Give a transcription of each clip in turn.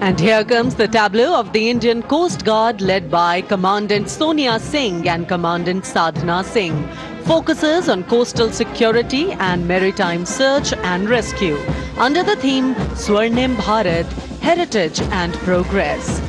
And here comes the tableau of the Indian Coast Guard led by Commandant Sonia Singh and Commandant Sadhana Singh. Focuses on coastal security and maritime search and rescue under the theme Swarnim Bharat, Heritage and Progress.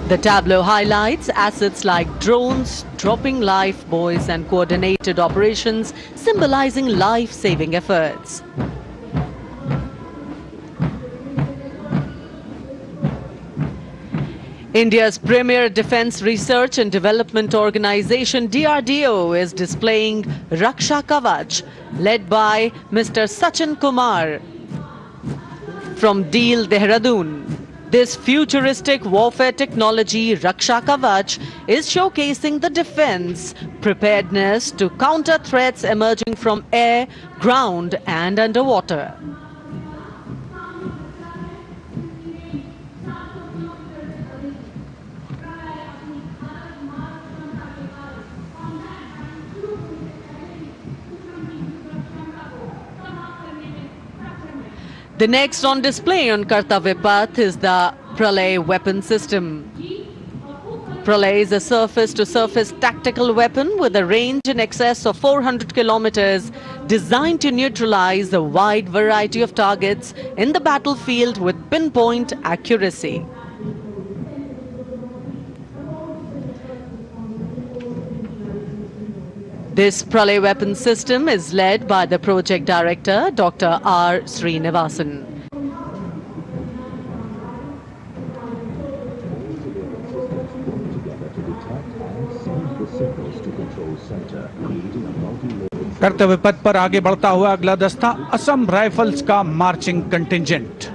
The tableau highlights assets like drones, dropping life buoys and coordinated operations symbolizing life-saving efforts. India's premier defence research and development organisation DRDO is displaying Raksha Kavach, led by Mr. Sachin Kumar from Deel, Dehradun. This futuristic warfare technology, Raksha Kavach, is showcasing the defence preparedness to counter threats emerging from air, ground and underwater. The next on display on Kartavya Path is the Pralay weapon system. Pralay is a surface-to-surface tactical weapon with a range in excess of 400 kilometers, designed to neutralize a wide variety of targets in the battlefield with pinpoint accuracy. This Pralay weapon system is led by the project director, Dr. R. Srinivasan. कर्तव्य पथ पर आगे बढ़ता हुआ अगला दस्ता Assam rifles का marching contingent.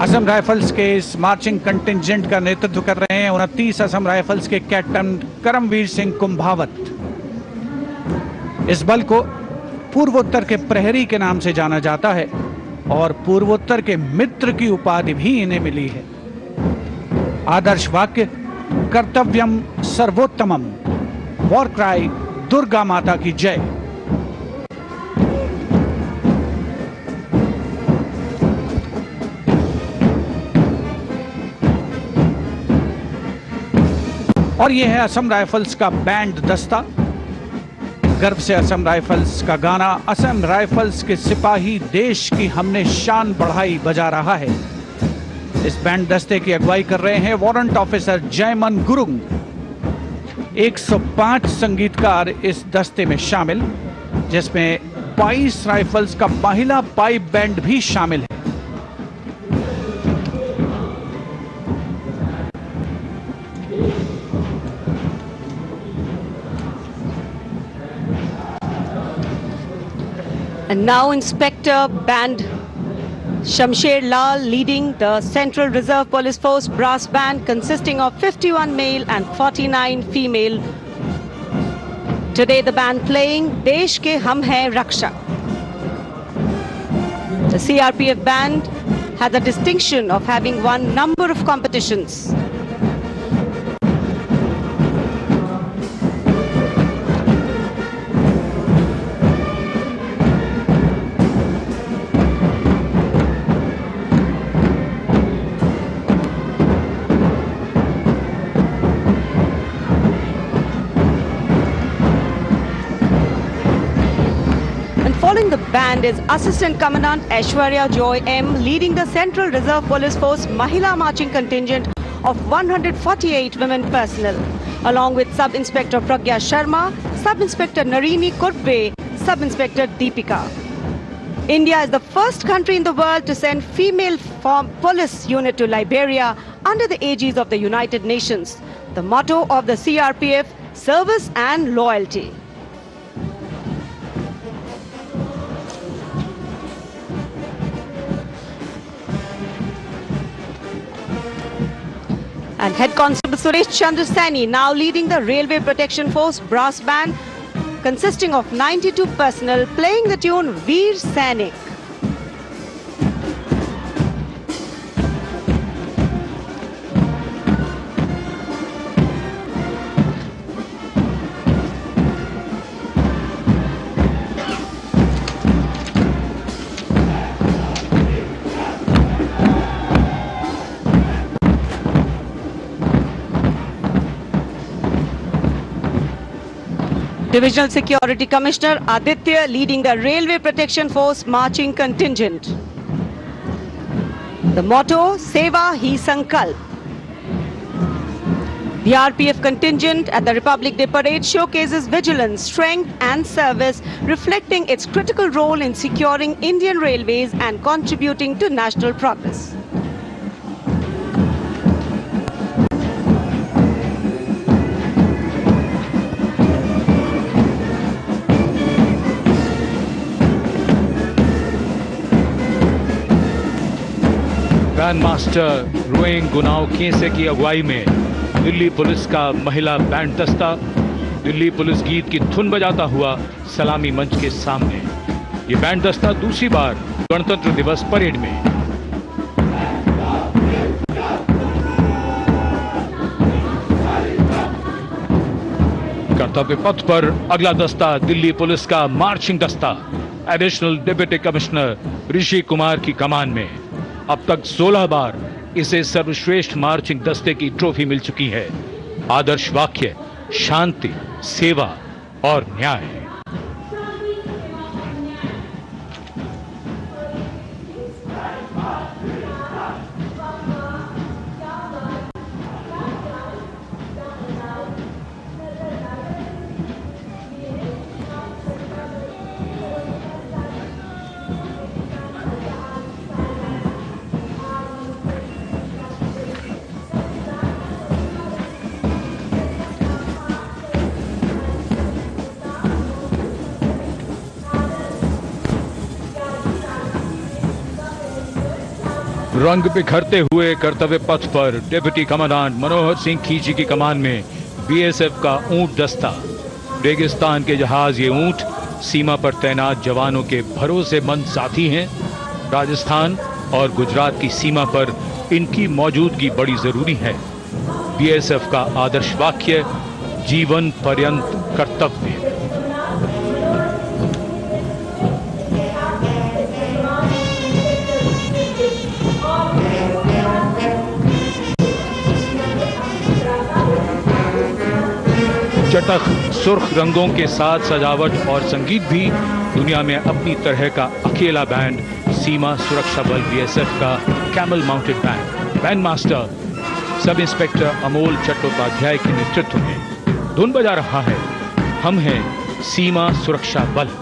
Assam rifles के इस मार्चिंग कंटिंजेंट का नेतृत्व कर रहे हैं 29 असम राइफल्स के कैप्टन करमवीर सिंह कुंभावत। इस बल को पूर्वोत्तर के प्रहरी के नाम से जाना जाता है और पूर्वोत्तर के मित्र की उपाधि भी इन्हें मिली है। आदर्श वाक्य कर्तव्यम सर्वोत्तमम, वॉर क्राई दुर्गा माता की जय। और ये है असम राइफल्स का बैंड दस्ता। गर्व से असम राइफल्स का गाना असम राइफल्स के सिपाही देश की हमने शान बढ़ाई बजा रहा है। इस बैंड दस्ते की अगुवाई कर रहे हैं वारंट ऑफिसर जयमन गुरुंग। 105 संगीतकार इस दस्ते में शामिल, जिसमें 22 राइफल्स का महिला पाइप बैंड भी शामिल है। And now Inspector Band Shamsher Lal leading the Central Reserve Police Force brass band consisting of 51 male and 49 female. Today the band playing Desh Ke Hum Hai Raksha. The CRPF band had the distinction of having won number of competitions. Following the band is Assistant Commandant Aishwarya Joy M leading the Central Reserve Police Force Mahila Marching Contingent of 148 women personnel, along with Sub-Inspector Pragya Sharma, Sub-Inspector Narini Kurve, Sub-Inspector Deepika. India is the first country in the world to send female police unit to Liberia under the aegis of the United Nations. The motto of the CRPF, service and loyalty. And Head Constable Suresh Chandra Saini now leading the Railway Protection Force brass band consisting of 92 personnel playing the tune Veer Sainik. Divisional Security Commissioner Aditya leading the Railway Protection Force marching contingent. The motto, Seva Hi Sankalp. The RPF contingent at the Republic Day Parade showcases vigilance, strength and service, reflecting its critical role in securing Indian railways and contributing to national progress. Band master रोइंग गुनाव खेसे की अगुवाई में Delhi police का महिला band दस्ता Delhi police गीत की धुन बजाता हुआ सलामी मंच के सामने। ये बैंड दस्ता दूसरी बार गणतंत्र दिवस परेड में। कर्तव्य पथ पर अगला दस्ता दिल्ली पुलिस का मार्चिंग दस्ता additional deputy commissioner Rishi Kumar की कमान में। अब तक 16 बार इसे सर्वश्रेष्ठ मार्चिंग दस्ते की ट्रॉफी मिल चुकी है। आदर्श वाक्य शांति, सेवा और न्याय। रंग बिखरते हुए कर्तव्य पथ पर डिप्टी कमांडेंट मनोहर सिंह खींची की कमान में बीएसएफ का ऊंट दस्ता। रेगिस्तान के जहाज ये ऊंट सीमा पर तैनात जवानों के भरोसेमंद साथी हैं। राजस्थान और गुजरात की सीमा पर इनकी मौजूदगी बड़ी जरूरी है। बीएसएफ का आदर्श वाक्य जीवन पर्यंत कर्तव्य। चटख सुर्ख रंगों के साथ सजावट और संगीत भी दुनिया में अपनी तरह का अकेला बैंड सीमा सुरक्षा बल बीएसएफ का camel mounted band. Band master sub inspector Amol Chattopadhyay के नेतृत्व में धुन बजा रहा है हम हैं सीमा सुरक्षा बल।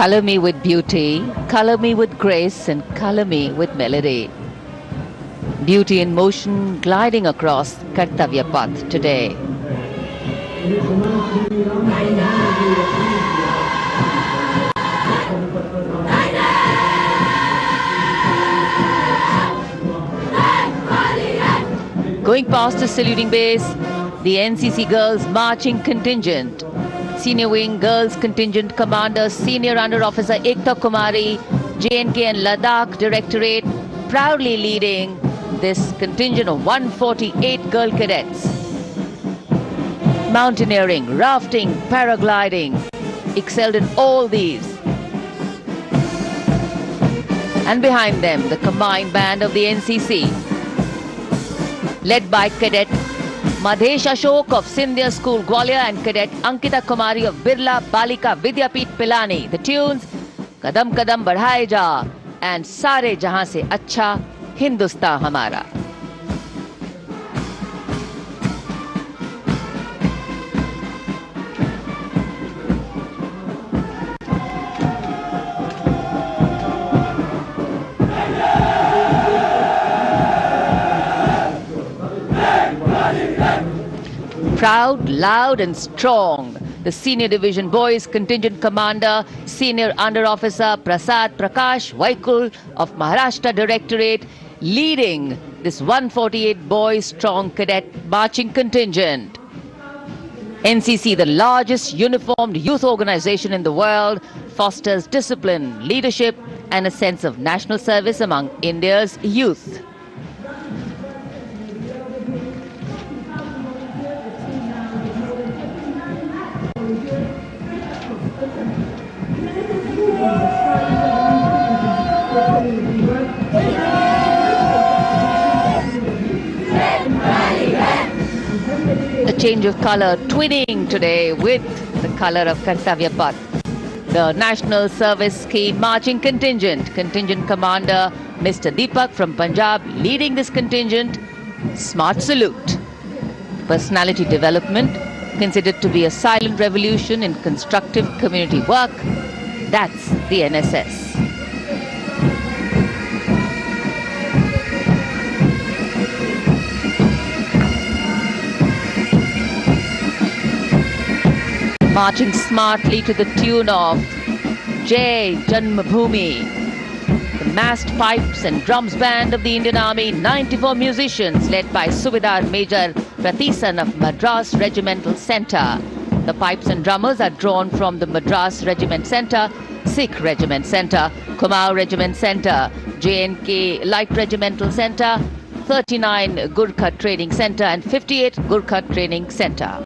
Color me with beauty, color me with grace, and color me with melody. Beauty in motion gliding across Kartavya Path today. Going past the saluting base, the NCC Girls Marching Contingent. Senior Wing Girls Contingent Commander Senior Under Officer Ekta Kumari, J&K and Ladakh Directorate, proudly leading this contingent of 148 girl cadets. Mountaineering, rafting, paragliding, excelled in all these. And behind them, the combined band of the NCC, led by Cadet Madhesh Ashok of Sindhya School Gwalior and Cadet Ankita Kumari of Birla Balika Vidyapeeth Pilani. The tunes Kadam Kadam Badhaye Ja and Sare Jahan Se Acha Hindustan Hamara. Proud, loud and strong. The Senior Division Boys Contingent Commander, Senior Under Officer Prasad Prakash Vaikul of Maharashtra Directorate, leading this 148 boys strong cadet marching contingent. NCC, the largest uniformed youth organization in the world, fosters discipline, leadership and a sense of national service among India's youth. A change of color twinning today with the color of Kartavya Path. The National Service Scheme Marching Contingent, Contingent Commander Mr. Deepak from Punjab leading this contingent. Smart salute. Personality development considered to be a silent revolution in constructive community work. That's the NSS. Marching smartly to the tune of Jai Janmabhoomi. The massed pipes and drums band of the Indian Army, 94 musicians led by Subedar Major Prathisan of Madras Regimental Centre. The pipes and drummers are drawn from the Madras Regiment Centre, Sikh Regiment Centre, Kumaon Regiment Centre, JNK Light Regimental Centre, 39 Gurkha Training Centre and 58 Gurkha Training Centre.